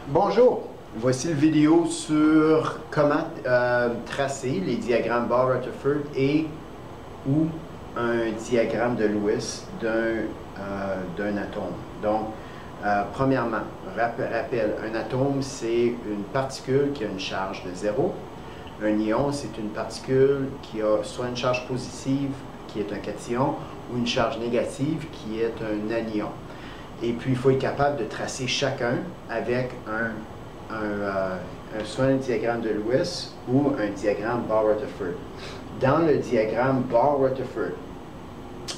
Bonjour, voici une vidéo sur comment tracer les diagrammes Barr-Rutherford et ou un diagramme de Lewis d'un atome. Donc, premièrement, rappel, un atome c'est une particule qui a une charge de 0. Un ion c'est une particule qui a soit une charge positive qui est un cation ou une charge négative qui est un anion. Et puis, il faut être capable de tracer chacun avec soit un diagramme de Lewis ou un diagramme Barr-Rutherford. Dans le diagramme Barr-Rutherford,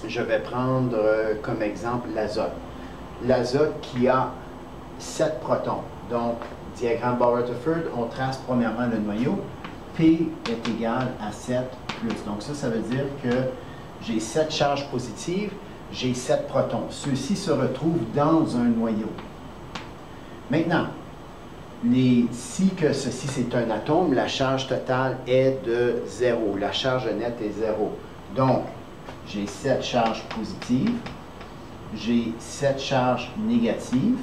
je vais prendre comme exemple l'azote. L'azote qui a 7 protons. Donc, diagramme Barr-Rutherford, on trace premièrement le noyau. P est égal à 7 plus. Donc, ça veut dire que j'ai 7 charges positives. J'ai 7 protons. Ceux-ci se retrouvent dans un noyau. Maintenant, si ceci c'est un atome, la charge totale est de 0. La charge nette est 0. Donc, j'ai 7 charges positives. J'ai 7 charges négatives.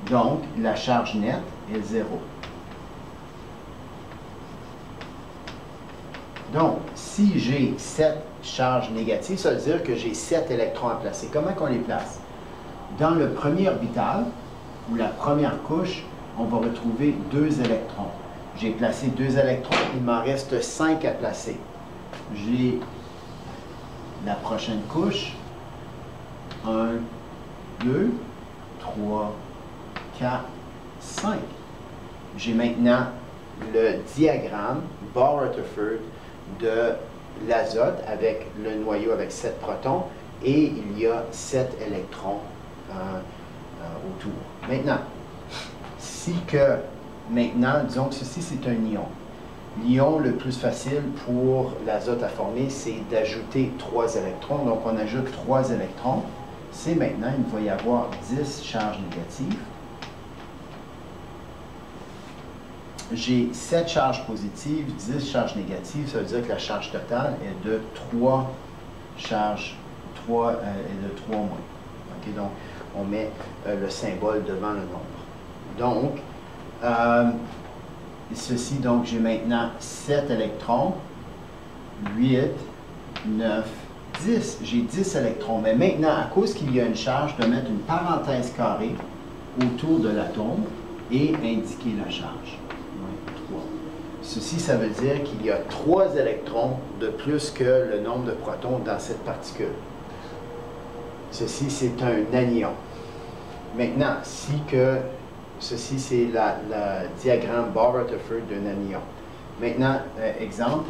Donc, la charge nette est 0. Donc, si j'ai 7 charges négatives, ça veut dire que j'ai 7 électrons à placer. Comment qu'on les place? Dans le premier orbital, ou la première couche, on va retrouver 2 électrons. J'ai placé 2 électrons, il m'en reste 5 à placer. J'ai la prochaine couche, 1, 2, 3, 4, 5. J'ai maintenant le diagramme Barr-Rutherford de l'azote avec le noyau avec 7 protons et il y a 7 électrons autour. Maintenant, disons que ceci c'est un ion. L'ion le plus facile pour l'azote à former, c'est d'ajouter 3 électrons. Donc on ajoute 3 électrons. C'est maintenant, il va y avoir 10 charges négatives. J'ai 7 charges positives, 10 charges négatives, ça veut dire que la charge totale est de 3 charges, et de 3 moins. Okay, donc, on met le symbole devant le nombre. Donc, donc j'ai maintenant 7 électrons, 8, 9, 10. J'ai 10 électrons. Mais maintenant, à cause qu'il y a une charge, je dois mettre une parenthèse carrée autour de l'atome et indiquer la charge. Ceci, ça veut dire qu'il y a 3 électrons de plus que le nombre de protons dans cette particule. Ceci, c'est un anion. Maintenant, ceci, c'est le diagramme Barr-Rutherford d'un anion. Maintenant, exemple,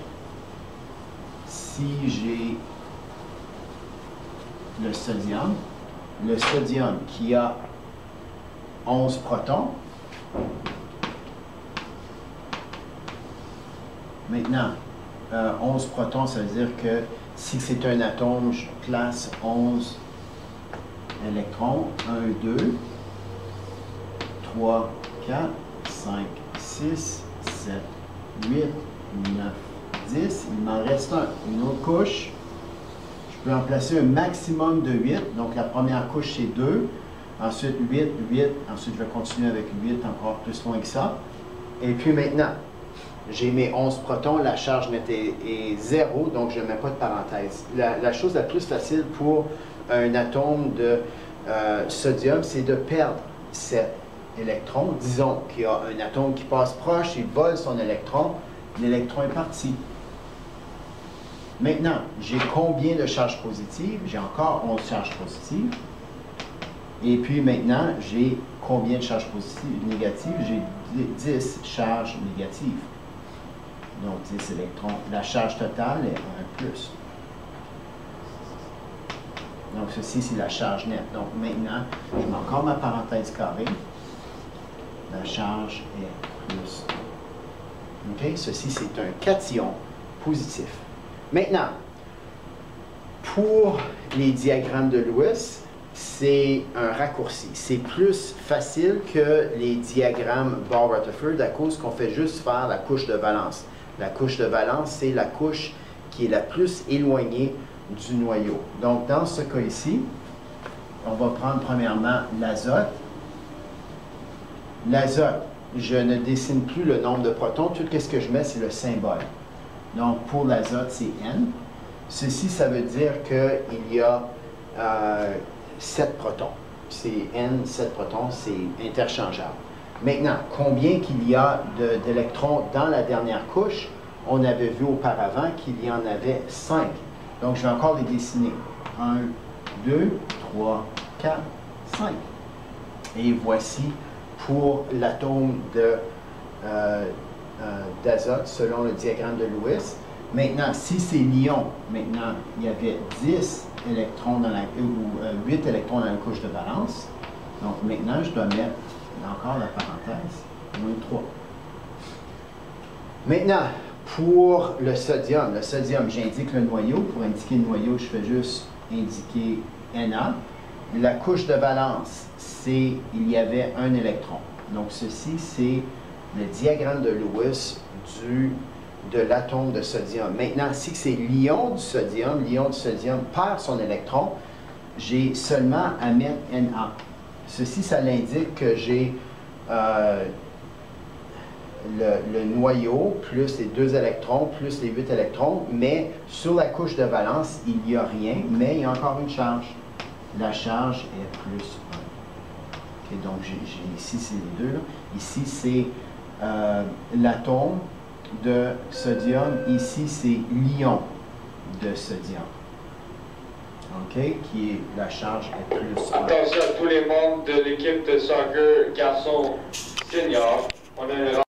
si j'ai le sodium qui a 11 protons. Maintenant, 11 protons, ça veut dire que si c'est un atome, je place 11 électrons. 1, 2, 3, 4, 5, 6, 7, 8, 9, 10. Il m'en reste une autre couche. Je peux en placer un maximum de 8. Donc, la première couche, c'est 2. Ensuite, 8, 8. Ensuite, je vais continuer avec 8, encore plus loin que ça. Et puis maintenant, j'ai mes 11 protons, la charge nette est 0, donc je ne mets pas de parenthèse. La chose la plus facile pour un atome de sodium, c'est de perdre cet électron. Disons qu'il y a un atome qui passe proche, il vole son électron, l'électron est parti. Maintenant, j'ai combien de charges positives? J'ai encore 11 charges positives. Et puis maintenant, j'ai combien de charges positives négatives? J'ai 10 charges négatives. Donc 10 électrons. La charge totale est 1 plus. Donc ceci, c'est la charge nette. Donc maintenant, je mets encore ma parenthèse carrée. La charge est plus. OK? Ceci, c'est un cation positif. Maintenant, pour les diagrammes de Lewis, c'est un raccourci. C'est plus facile que les diagrammes Barr-Rutherford à cause qu'on fait juste faire la couche de valence. La couche de valence, c'est la couche qui est la plus éloignée du noyau. Donc, dans ce cas ici, on va prendre premièrement l'azote. L'azote, je ne dessine plus le nombre de protons. Tout ce que je mets, c'est le symbole. Donc, pour l'azote, c'est N. Ceci, ça veut dire qu'il y a 7 protons. C'est N, 7 protons, c'est interchangeable. Maintenant, combien qu'il y a d'électrons dans la dernière couche? On avait vu auparavant qu'il y en avait 5. Donc, je vais encore les dessiner. 1, 2, 3, 4, 5. Et voici pour l'atome d'azote selon le diagramme de Lewis. Maintenant, si c'est l'ion, maintenant, il y avait 10 électrons dans ou 8 électrons dans la couche de valence. Donc, maintenant, je dois mettre encore la parenthèse, moins 3. Maintenant, pour le sodium, j'indique le noyau. Pour indiquer le noyau, je fais juste indiquer Na. La couche de valence, il y avait un électron. Donc, ceci, c'est le diagramme de Lewis de l'atome de sodium. Maintenant, si c'est l'ion du sodium perd son électron, j'ai seulement à mettre Na. Ceci, ça l'indique que j'ai le noyau plus les 2 électrons plus les 8 électrons, mais sur la couche de valence, il n'y a rien, mais il y a encore une charge. La charge est plus 1. Okay, donc, ici, c'est les deux. Là. Ici, c'est l'atome de sodium. Ici, c'est l'ion de sodium. OK? Qui est, la charge est plus 1. Attention à tous les membres de l'équipe de soccer garçons seniors. On a